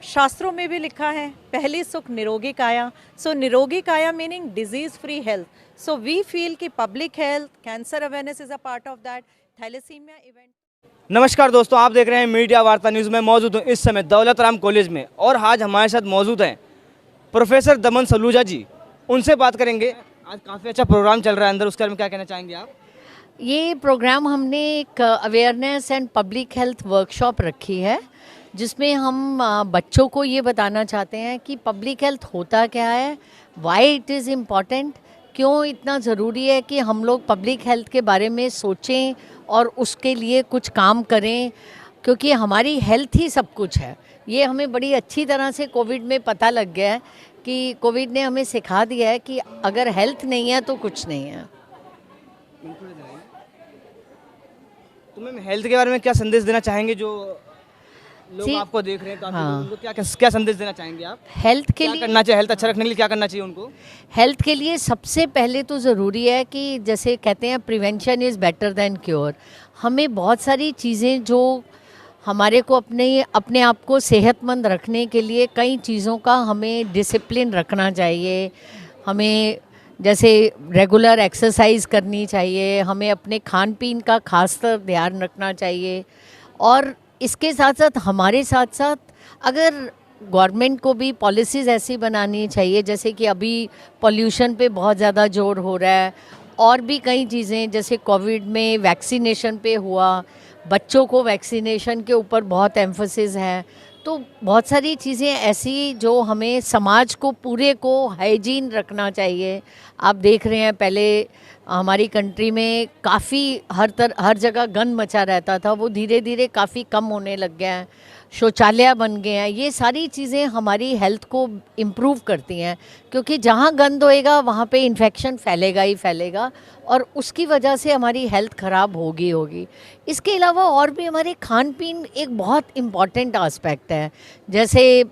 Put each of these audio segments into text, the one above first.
शास्त्रों में भी लिखा है, पहली सुख निरोगी काया. सो निरोगी काया meaning disease free health. So we feel कि public health, cancer awareness is a part of that, thalassaemia event. नमस्कार दोस्तों, आप देख रहे हैं मीडिया वार्ता न्यूज़ में मौजूद हूँ इस समय दौलत राम कॉलेज में और आज हमारे साथ मौजूद हैं प्रोफेसर दमन सलूजा जी। उनसे बात करेंगे। आज काफ़ी अच्छा प्रोग्राम चल रहा है अंदर, उसके बारे में क्या कहना चाहेंगे आप? ये प्रोग्राम हमने एक awareness and public health workshop रखी है, जिसमें हम बच्चों को ये बताना चाहते हैं कि पब्लिक हेल्थ होता क्या है, वाई इट इज़ इम्पॉर्टेंट, क्यों इतना ज़रूरी है कि हम लोग पब्लिक हेल्थ के बारे में सोचें और उसके लिए कुछ काम करें, क्योंकि हमारी हेल्थ ही सब कुछ है। ये हमें बड़ी अच्छी तरह से कोविड में पता लग गया है कि कोविड ने हमें सिखा दिया है कि अगर हेल्थ नहीं है तो कुछ नहीं है। तो मैम, हेल्थ के बारे में क्या संदेश देना चाहेंगे जो लोग जी, आपको देख रहे हैं? काफी हाँ। लोग, उनको क्या क्या संदेश देना चाहेंगे आप? हेल्थ के क्या लिए करना चाहिए? हेल्थ अच्छा रखने के लिए क्या करना चाहिए उनको? हेल्थ के लिए सबसे पहले तो ज़रूरी है कि जैसे कहते हैं prevention is better than cure. हमें बहुत सारी चीज़ें जो हमारे को अपने अपने आप को सेहतमंद रखने के लिए कई चीज़ों का हमें डिसिप्लिन रखना चाहिए। हमें जैसे रेगुलर एक्सरसाइज करनी चाहिए, हमें अपने खान पीन का खासकर ध्यान रखना चाहिए और इसके साथ साथ हमारे साथ साथ अगर गवर्नमेंट को भी पॉलिसीज़ ऐसी बनानी चाहिए, जैसे कि अभी पॉल्यूशन पे बहुत ज़्यादा जोर हो रहा है और भी कई चीज़ें, जैसे कोविड में वैक्सीनेशन पे हुआ, बच्चों को वैक्सीनेशन के ऊपर बहुत एम्फोसिस है। तो बहुत सारी चीज़ें ऐसी जो हमें समाज को पूरे को हाइजीन रखना चाहिए। आप देख रहे हैं पहले हमारी कंट्री में काफ़ी हर जगह गंद मचा रहता था, वो धीरे धीरे काफ़ी कम होने लग गया है। शौचालय बन गए हैं। ये सारी चीज़ें हमारी हेल्थ को इम्प्रूव करती हैं, क्योंकि जहाँ गंद होएगा वहाँ पे इन्फेक्शन फैलेगा ही फैलेगा और उसकी वजह से हमारी हेल्थ ख़राब होगी। इसके अलावा और भी हमारे खान पीन एक बहुत इम्पॉर्टेंट आस्पेक्ट है। जैसे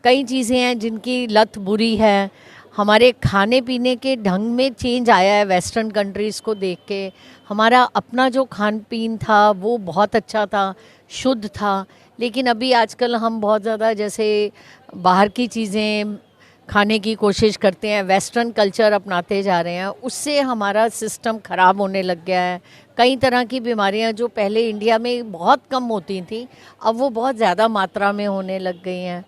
कई चीज़ें हैं जिनकी लत बुरी है, हमारे खाने पीने के ढंग में चेंज आया है वेस्टर्न कंट्रीज़ को देख के। हमारा अपना जो खान पीन था वो बहुत अच्छा था, शुद्ध था, लेकिन अभी आजकल हम बहुत ज़्यादा जैसे बाहर की चीज़ें खाने की कोशिश करते हैं, वेस्टर्न कल्चर अपनाते जा रहे हैं, उससे हमारा सिस्टम ख़राब होने लग गया है। कई तरह की बीमारियां जो पहले इंडिया में बहुत कम होती थी, अब वो बहुत ज़्यादा मात्रा में होने लग गई हैं।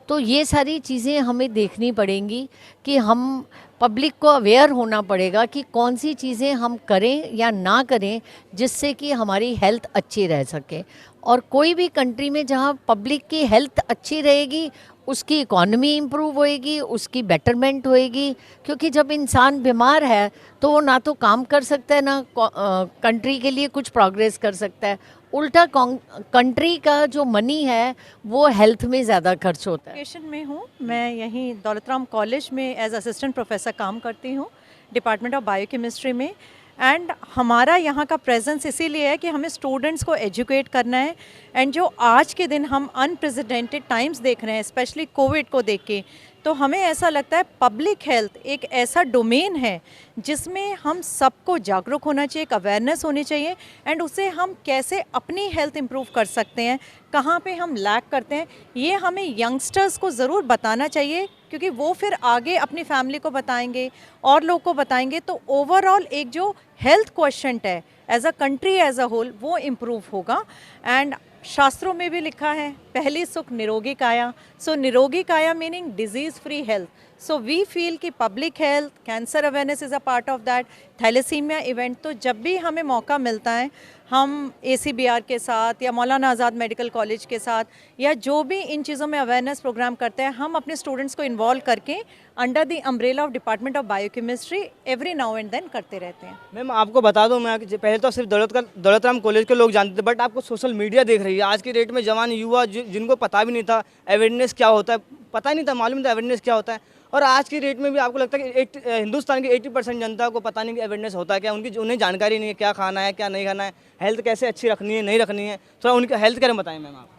तो ये सारी चीज़ें हमें देखनी पड़ेंगी कि हम पब्लिक को अवेयर होना पड़ेगा कि कौन सी चीज़ें हम करें या ना करें जिससे कि हमारी हेल्थ अच्छी रह सके। और कोई भी कंट्री में जहाँ पब्लिक की हेल्थ अच्छी रहेगी, उसकी इकॉनमी इम्प्रूव होएगी, उसकी बेटरमेंट होएगी, क्योंकि जब इंसान बीमार है तो वो ना तो काम कर सकता है, ना कंट्री के लिए कुछ प्रोग्रेस कर सकता है। उल्टा कंट्री का जो मनी है वो हेल्थ में ज़्यादा खर्च होता है। एजुकेशन में हूँ मैं, यहीं दौलत राम कॉलेज में एज असिस्टेंट प्रोफेसर काम करती हूँ, डिपार्टमेंट ऑफ बायोकेमिस्ट्री में. एंड हमारा यहाँ का प्रेजेंस इसीलिए है कि हमें स्टूडेंट्स को एजुकेट करना है. एंड जो आज के दिन हम अनप्रेसिडेंटेड टाइम्स देख रहे हैं, स्पेशली कोविड को देख के, तो हमें ऐसा लगता है पब्लिक हेल्थ एक ऐसा डोमेन है जिसमें हम सबको जागरूक होना चाहिए, एक अवेयरनेस होनी चाहिए. एंड उसे हम कैसे अपनी हेल्थ इंप्रूव कर सकते हैं, कहाँ पे हम लैक करते हैं, ये हमें यंगस्टर्स को ज़रूर बताना चाहिए, क्योंकि वो फिर आगे अपनी फैमिली को बताएंगे और लोग को बताएंगे. तो ओवरऑल एक जो हेल्थ क्वेश्चंट है as a country as a whole, वो इम्प्रूव होगा. एंड शास्त्रों में भी लिखा है, पहली सुख निरोगी काया. सो निरोगी काया meaning disease free health. So we feel कि public health, cancer awareness is a part of that, thalassaemia event. तो जब भी हमें मौका मिलता है, हम ACBR के साथ या मौलाना आज़ाद मेडिकल कॉलेज के साथ या जो भी इन चीज़ों में अवेयरनेस प्रोग्राम करते हैं, हम अपने स्टूडेंट्स को इन्वॉल्व करके under the umbrella of department of biochemistry every now and then करते रहते हैं. मैम, आपको बता दूं, मैं कि पहले तो सिर्फ दौलत राम कॉलेज के लोग जानते थे, बट आपको सोशल मीडिया देख रही है आज की डेट में जवान युवा जिनको पता भी नहीं था अवेयरनेस क्या होता है, पता ही नहीं था, मालूम नहीं था अवेयरनेस क्या होता है. और आज की डेट में भी आपको लगता है कि हिंदुस्तान की 80% जनता को पता नहीं कि अवेयरनेस होता है क्या, उन्हें जानकारी नहीं है क्या खाना है क्या नहीं खाना है, हेल्थ कैसे अच्छी रखनी है नहीं रखनी है. थोड़ा उनकी हेल्थ के बारे में बताएं मैम आप.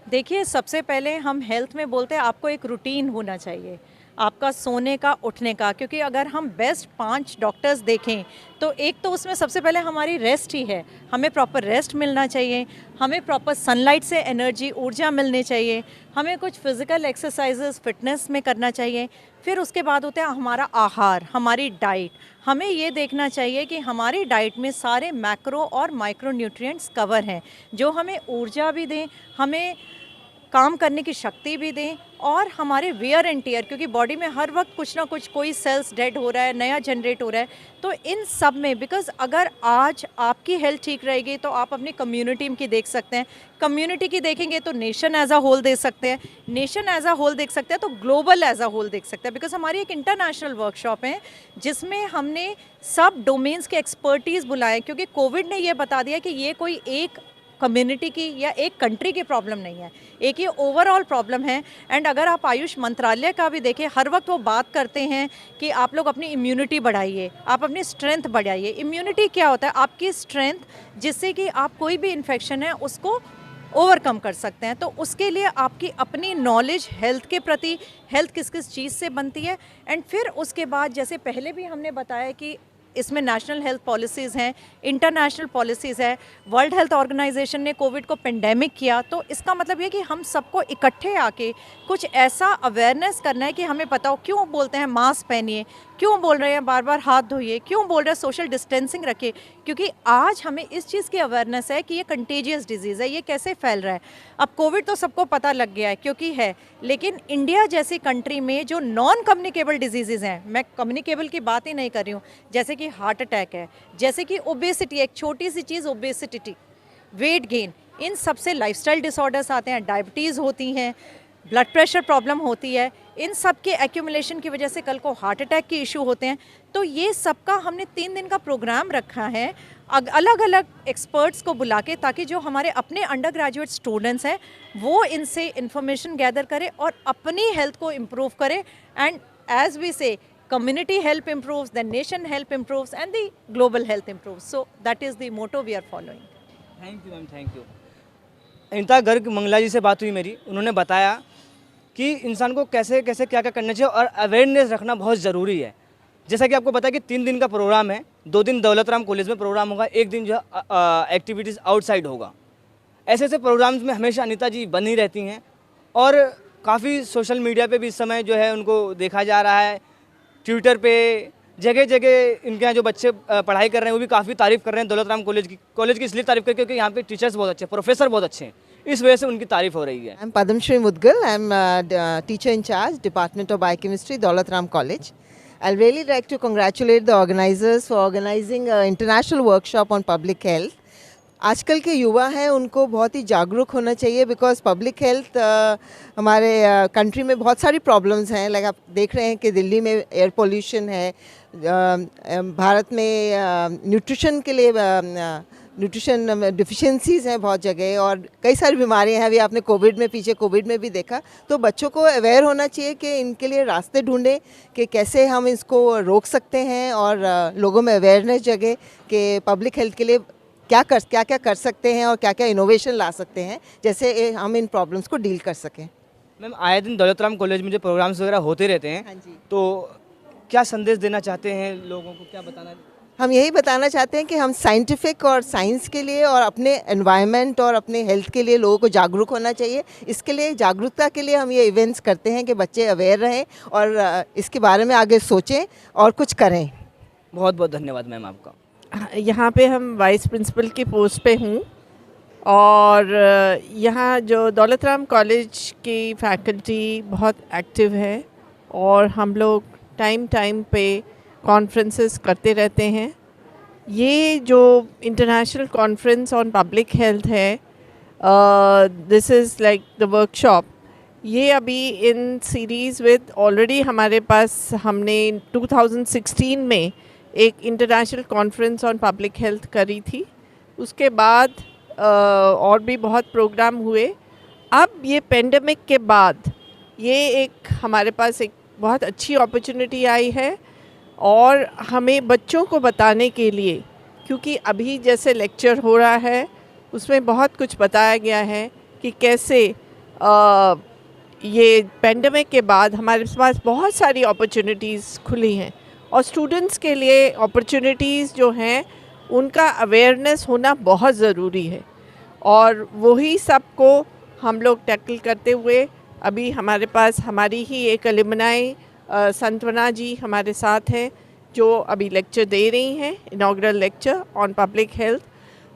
देखिए, सबसे पहले हम हेल्थ में बोलते हैं आपको एक रूटीन होना चाहिए. आपका सोने का, उठने का, क्योंकि अगर हम बेस्ट 5 डॉक्टर्स देखें तो एक तो उसमें सबसे पहले हमारी रेस्ट ही है। हमें प्रॉपर रेस्ट मिलना चाहिए, हमें प्रॉपर सनलाइट से एनर्जी, ऊर्जा मिलनी चाहिए, हमें कुछ फिजिकल एक्सरसाइजेस फिटनेस में करना चाहिए। फिर उसके बाद होता है हमारा आहार, हमारी डाइट। हमें ये देखना चाहिए कि हमारी डाइट में सारे मैक्रो और माइक्रो न्यूट्रिएंट्स कवर हैं, जो हमें ऊर्जा भी दें, हमें काम करने की शक्ति भी दें, और हमारे वेयर एंड टियर, क्योंकि बॉडी में हर वक्त कुछ ना कुछ, कोई सेल्स डेड हो रहा है, नया जनरेट हो रहा है। तो इन सब में, बिकॉज अगर आज आपकी हेल्थ ठीक रहेगी तो आप अपनी कम्युनिटी की देख सकते हैं, कम्युनिटी की देखेंगे तो नेशन एज अ होल देख सकते हैं, नेशन एज अ होल देख सकते हैं तो ग्लोबल एज अ होल देख सकते हैं। बिकॉज हमारी एक इंटरनेशनल वर्कशॉप है जिसमें हमने सब डोमेन्स के एक्सपर्टीज़ बुलाए, क्योंकि कोविड ने ये बता दिया कि ये कोई एक कम्युनिटी की या एक कंट्री की प्रॉब्लम नहीं है, एक ये ओवरऑल प्रॉब्लम है। एंड अगर आप आयुष मंत्रालय का भी देखें, हर वक्त वो बात करते हैं कि आप लोग अपनी इम्यूनिटी बढ़ाइए, आप अपनी स्ट्रेंथ बढ़ाइए। इम्यूनिटी क्या होता है? आपकी स्ट्रेंथ, जिससे कि आप कोई भी इन्फेक्शन है उसको ओवरकम कर सकते हैं। तो उसके लिए आपकी अपनी नॉलेज हेल्थ के प्रति, हेल्थ किस किस चीज़ से बनती है, एंड फिर उसके बाद जैसे पहले भी हमने बताया कि इसमें नेशनल हेल्थ पॉलिसीज़ हैं, इंटरनेशनल पॉलिसीज़ है। वर्ल्ड हेल्थ ऑर्गेनाइजेशन ने कोविड को पेंडेमिक किया, तो इसका मतलब ये कि हम सबको इकट्ठे आके कुछ ऐसा अवेयरनेस करना है कि हमें पता हो क्यों बोलते हैं मास्क पहनिए, क्यों बोल रहे हैं बार बार हाथ धोइए, क्यों बोल रहे हैं सोशल डिस्टेंसिंग रखिए, क्योंकि आज हमें इस चीज़ की अवेयरनेस है कि ये कंटेजियस डिजीज़ है, ये कैसे फैल रहा है। अब कोविड तो सबको पता लग गया है क्योंकि है, लेकिन इंडिया जैसी कंट्री में जो नॉन कम्युनिकेबल डिजीज़ हैं, मैं कम्युनिकेबल की बात ही नहीं कर रही हूँ, जैसे कि हार्ट अटैक है, जैसे कि ओबेसिटी, एक छोटी सी चीज़ ओबेसिटी, वेट गेन, इन सबसे लाइफस्टाइल डिसऑर्डर्स आते हैं, डायबिटीज़ होती हैं, ब्लड प्रेशर प्रॉब्लम होती है, इन सब के एक्यूमुलेशन की वजह से कल को हार्ट अटैक के इशू होते हैं। तो ये सबका हमने 3 दिन का प्रोग्राम रखा है अलग अलग एक्सपर्ट्स को बुला के, ताकि जो हमारे अपने अंडर ग्रेजुएट स्टूडेंट्स हैं वो इनसे इंफॉर्मेशन गैदर करें और अपनी हेल्थ को इम्प्रूव करें। एंड एज वी से, community help improves, then nation help improves, and the global health improves. So that is the motto we are following. Thank you ma'am, thank you. Anita Garg Mangla ji से बात हुई मेरी, उन्होंने बताया कि इंसान को कैसे कैसे क्या क्या करना चाहिए और अवेयरनेस रखना बहुत ज़रूरी है। जैसा कि आपको पता है कि 3 दिन का प्रोग्राम है, 2 दिन दौलत राम कॉलेज में प्रोग्राम होगा, 1 दिन जो एक्टिविटीज़ आउटसाइड होगा। ऐसे ऐसे प्रोग्राम्स में हमेशा अनिता जी बनी रहती हैं और काफ़ी सोशल मीडिया पे भी इस समय जो है उनको देखा जा रहा है, ट्विटर पे जगह जगह इनके यहाँ जो बच्चे पढ़ाई कर रहे हैं वो भी काफ़ी तारीफ़ कर रहे हैं दौलत राम कॉलेज की इसलिए तारीफ़ करके क्योंकि यहाँ पे टीचर्स बहुत अच्छे हैं, प्रोफेसर बहुत अच्छे हैं, इस वजह से उनकी तारीफ़ हो रही है। I'm Padamshri Mudgal. I'm teacher in charge, Department of Biochemistry, Daulat Ram College. I'd really like to congratulate the organizers for organizing an international workshop on public health. आजकल के युवा हैं उनको बहुत ही जागरूक होना चाहिए, बिकॉज पब्लिक हेल्थ हमारे कंट्री में बहुत सारी प्रॉब्लम्स हैं। लाइक आप देख रहे हैं कि दिल्ली में एयर पोल्यूशन है, भारत में न्यूट्रिशन के लिए न्यूट्रिशन डिफिशिएंसीज़ हैं बहुत जगह, और कई सारी बीमारियां हैं। अभी आपने कोविड में भी देखा। तो बच्चों को अवेयर होना चाहिए कि इनके लिए रास्ते ढूंढें कि कैसे हम इसको रोक सकते हैं, और लोगों में अवेयरनेस जगे कि पब्लिक हेल्थ के लिए क्या क्या कर सकते हैं और क्या क्या इनोवेशन ला सकते हैं, जैसे हम इन प्रॉब्लम्स को डील कर सकें। मैम, आए दिन दौलत राम कॉलेज में जो प्रोग्राम्स वगैरह होते रहते हैं, हाँ जी। तो क्या संदेश देना चाहते हैं लोगों को, क्या बताना? हम यही बताना चाहते हैं कि हम साइंटिफिक और साइंस के लिए और अपने एनवायरनमेंट और अपने हेल्थ के लिए लोगों को जागरूक होना चाहिए। इसके लिए जागरूकता के लिए हम ये इवेंट्स करते हैं कि बच्चे अवेयर रहें और इसके बारे में आगे सोचें और कुछ करें। बहुत बहुत धन्यवाद मैम आपका। यहाँ पे हम वाइस प्रिंसिपल की पोस्ट पे हूँ, और यहाँ जो दौलत राम कॉलेज की फैकल्टी बहुत एक्टिव है, और हम लोग टाइम पे कॉन्फ्रेंसेस करते रहते हैं। ये जो international conference on public health है, this is like the workshop, ये अभी इन सीरीज़ विद ऑलरेडी हमारे पास हमने 2016 में एक international conference on public health करी थी। उसके बाद और भी बहुत प्रोग्राम हुए। अब ये पेंडेमिक के बाद ये एक हमारे पास एक बहुत अच्छी अपॉर्चुनिटी आई है, और हमें बच्चों को बताने के लिए, क्योंकि अभी जैसे लेक्चर हो रहा है उसमें बहुत कुछ बताया गया है कि कैसे ये पेंडेमिक के बाद हमारे पास बहुत सारी अपॉर्चुनिटीज़ खुली हैं और स्टूडेंट्स के लिए अपॉर्चुनिटीज़ जो हैं उनका अवेयरनेस होना बहुत ज़रूरी है और वही सबको हम लोग टैकल करते हुए अभी हमारे पास हमारी ही एक एलुमनाई संतवना जी हमारे साथ हैं जो अभी लेक्चर दे रही हैं, inaugural lecture on public health.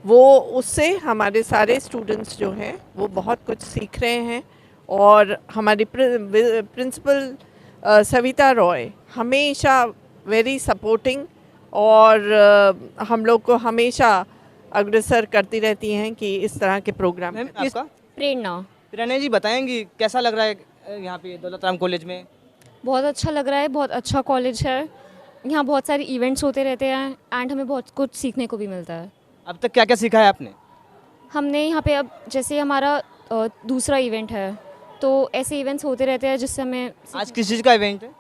वो उससे हमारे सारे स्टूडेंट्स जो हैं वो बहुत कुछ सीख रहे हैं और हमारी प्रिंसिपल सविता रॉय हमेशा वेरी सपोर्टिंग और हम लोग को हमेशा अग्रसर करती रहती हैं कि इस तरह के प्रोग्राम। मैम आपका? प्रेरणा जी बताएंगी कैसा लग रहा है यहाँ पे दौलत राम कॉलेज में? बहुत अच्छा लग रहा है, बहुत अच्छा कॉलेज है। यहाँ बहुत सारे इवेंट्स होते रहते हैं एंड हमें बहुत कुछ सीखने को भी मिलता है। अब तक क्या क्या सीखा है आपने? हमने यहाँ पे अब जैसे हमारा दूसरा इवेंट है तो ऐसे इवेंट्स होते रहते हैं जिससे हमें आज किस चीज़ का इवेंट है?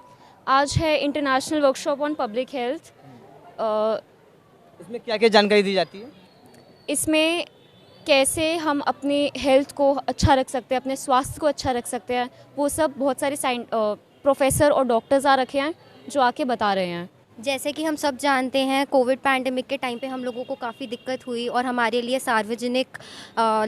आज है international workshop on public health. इसमें क्या क्या जानकारी दी जाती है? इसमें कैसे हम अपने हेल्थ को अच्छा रख सकते हैं, अपने स्वास्थ्य को अच्छा रख सकते हैं, वो सब बहुत सारे प्रोफेसर और डॉक्टर्स आ रखे हैं जो आके बता रहे हैं। जैसे कि हम सब जानते हैं कोविड पैंडेमिक के टाइम पे हम लोगों को काफ़ी दिक्कत हुई और हमारे लिए सार्वजनिक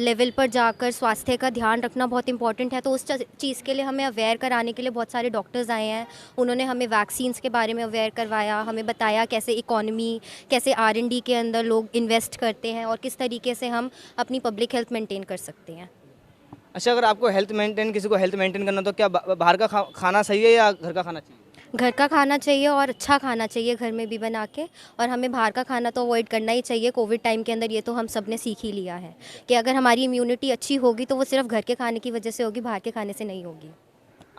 लेवल पर जाकर स्वास्थ्य का ध्यान रखना बहुत इंपॉर्टेंट है। तो उस चीज़ के लिए हमें अवेयर कराने के लिए बहुत सारे डॉक्टर्स आए हैं। उन्होंने हमें वैक्सीन्स के बारे में अवेयर करवाया, हमें बताया कैसे इकॉनमी, कैसे R&D के अंदर लोग इन्वेस्ट करते हैं और किस तरीके से हम अपनी पब्लिक हेल्थ मेंटेन कर सकते हैं। अच्छा, अगर आपको किसी को हेल्थ मेंटेन करना तो क्या बाहर का खाना सही है या घर का खाना चाहिए? घर का खाना चाहिए और अच्छा खाना चाहिए, घर में भी बना के। और हमें बाहर का खाना तो अवॉइड करना ही चाहिए। कोविड टाइम के अंदर ये तो हम सब ने सीख ही लिया है कि अगर हमारी इम्यूनिटी अच्छी होगी तो वो सिर्फ घर के खाने की वजह से होगी, बाहर के खाने से नहीं होगी।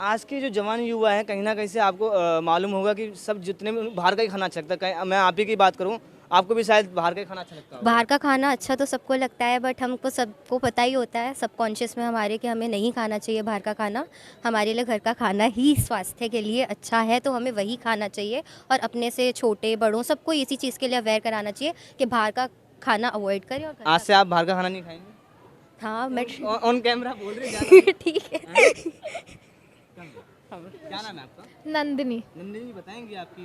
आज के जो जवान युवा हैं कहीं ना कहीं से आपको मालूम होगा कि सब जितने भी बाहर का ही खाना अच्छा लगता है। मैं आप ही की बात करूं, आपको भी शायद बाहर का ही खाना अच्छा लगता है। बाहर का खाना अच्छा तो सबको लगता है बट हमको सबको पता ही होता है सबकॉन्शियस में हमारे कि हमें नहीं खाना चाहिए बाहर का खाना। हमारे लिए घर का खाना ही स्वास्थ्य के लिए अच्छा है, तो हमें वही खाना चाहिए और अपने से छोटे बड़ों सबको इसी चीज़ के लिए अवेयर कराना चाहिए कि बाहर का खाना अवॉइड करें। और आज से आप बाहर का खाना नहीं खाएंगे? हाँ, मैं ऑन कैमरा बोल रहे हैं। ठीक है। क्या नाम है आपका? नंदिनी। नंदिनी जी बताएंगे आपकी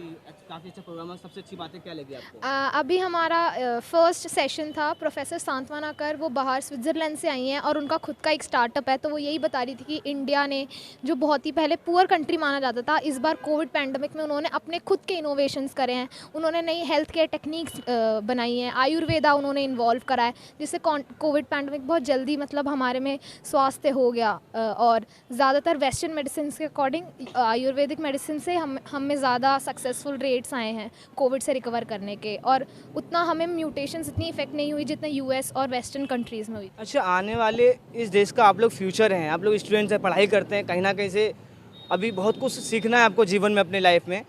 काफ़ी अच्छा प्रोग्राम है, सबसे अच्छी बातें क्या लगी आपको? अभी हमारा फर्स्ट सेशन था। प्रोफेसर सांत्वना कर वो बाहर स्विट्ज़रलैंड से आई हैं और उनका खुद का एक स्टार्टअप है। तो वो यही बता रही थी कि इंडिया ने जो बहुत ही पहले पुअर कंट्री माना जाता था, इस बार कोविड पैंडमिक में उन्होंने अपने खुद के इनोवेशंस करे हैं। उन्होंने नई हेल्थ केयर टेक्निक्स बनाई हैं, आयुर्वेदा उन्होंने इन्वॉल्व करा है, जिससे कोविड पैंडमिक बहुत जल्दी मतलब हमारे में स्वास्थ्य हो गया। और ज़्यादातर वेस्टर्न मेडिसिन के अकॉर्डिंग आयुर्वेदिक मेडिसिन से हम में ज़्यादा सक्सेसफुल रेट्स आए हैं कोविड से रिकवर करने के, और उतना हमें म्यूटेशंस इतनी इफेक्ट नहीं हुई जितने US और वेस्टर्न कंट्रीज़ में हुई। अच्छा, आने वाले इस देश का आप लोग फ्यूचर हैं, आप लोग स्टूडेंट्स हैं, पढ़ाई करते हैं, कहीं ना कहीं से अभी बहुत कुछ सीखना है आपको जीवन में, अपने लाइफ में।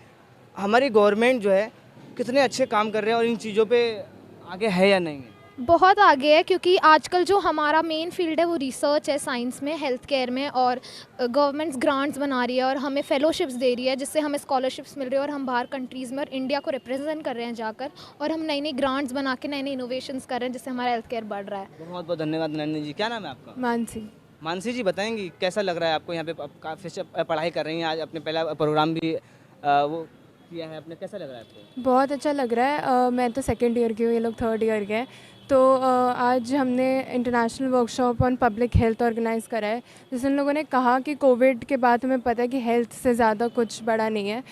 हमारी गवर्नमेंट जो है कितने अच्छे काम कर रहे हैं और इन चीज़ों पर आगे है या नहीं है? बहुत आगे है, क्योंकि आजकल जो हमारा मेन फील्ड है वो रिसर्च है, साइंस में, हेल्थ केयर में, और गवर्नमेंट्स ग्रांट्स बना रही है और हमें फेलोशिप्स दे रही है जिससे हमें स्कॉलरशिप्स मिल रही है और हम बाहर कंट्रीज़ में और इंडिया को रिप्रेजेंट कर रहे हैं जाकर, और हम नई नई ग्रांट्स बना के नए नए इनोवेशंस कर रहे हैं जिससे हमारा हेल्थ केयर बढ़ रहा है। बहुत बहुत धन्यवाद नंदिनी जी। क्या नाम है आपका? मानसी। मानसी जी बताएंगी कैसा लग रहा है आपको यहाँ पे? काफ़ी पढ़ाई कर रही हैं, आज अपने पहला प्रोग्राम भी वो किया है आपने, कैसा लग रहा है आपको? बहुत अच्छा लग रहा है। मैं तो सेकेंड ईयर की हूँ, ये लोग थर्ड ईयर के हैं। तो आज हमने international workshop on public health organise करा है, जिसमें उन लोगों ने कहा कि कोविड के बाद हमें पता है कि हेल्थ से ज़्यादा कुछ बड़ा नहीं है।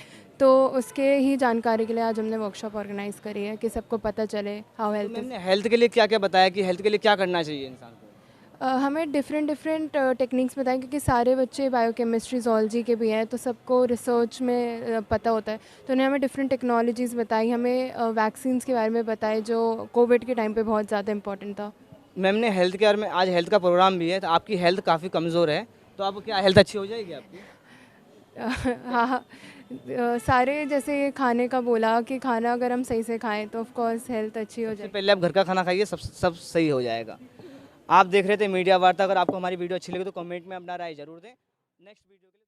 तो उसके ही जानकारी के लिए आज हमने वर्कशॉप ऑर्गेनाइज़ करी है कि सबको पता चले हाउ हेल्थ। मैंने हेल्थ के लिए क्या क्या बताया कि हेल्थ के लिए क्या करना चाहिए इंसान को? हमें डिफरेंट टेक्निक्स बताएं, क्योंकि सारे बच्चे बायोकेमिस्ट्री जोलॉजी के भी हैं, तो सबको रिसर्च में पता होता है। तो उन्हें हमें डिफरेंट टेक्नोलॉजीज़ बताई, हमें वैक्सीन्स के बारे में बताए जो कोविड के टाइम पे बहुत ज़्यादा इंपॉर्टेंट था। मैम ने हेल्थ केयर में, आज हेल्थ का प्रोग्राम भी है, तो आपकी हेल्थ काफ़ी कमज़ोर है, तो आप क्या हेल्थ अच्छी हो जाएगी आपकी? हाँ, सारे जैसे खाने का बोला कि खाना अगर हम सही से खाएं तो ऑफ कोर्स हेल्थ अच्छी हो जाएगी। पहले आप घर का खाना खाइए, सब सही हो जाएगा। आप देख रहे थे मीडिया वार्ता। अगर आपको हमारी वीडियो अच्छी लगी तो कमेंट में अपना राय जरूर दें। नेक्स्ट वीडियो के लिए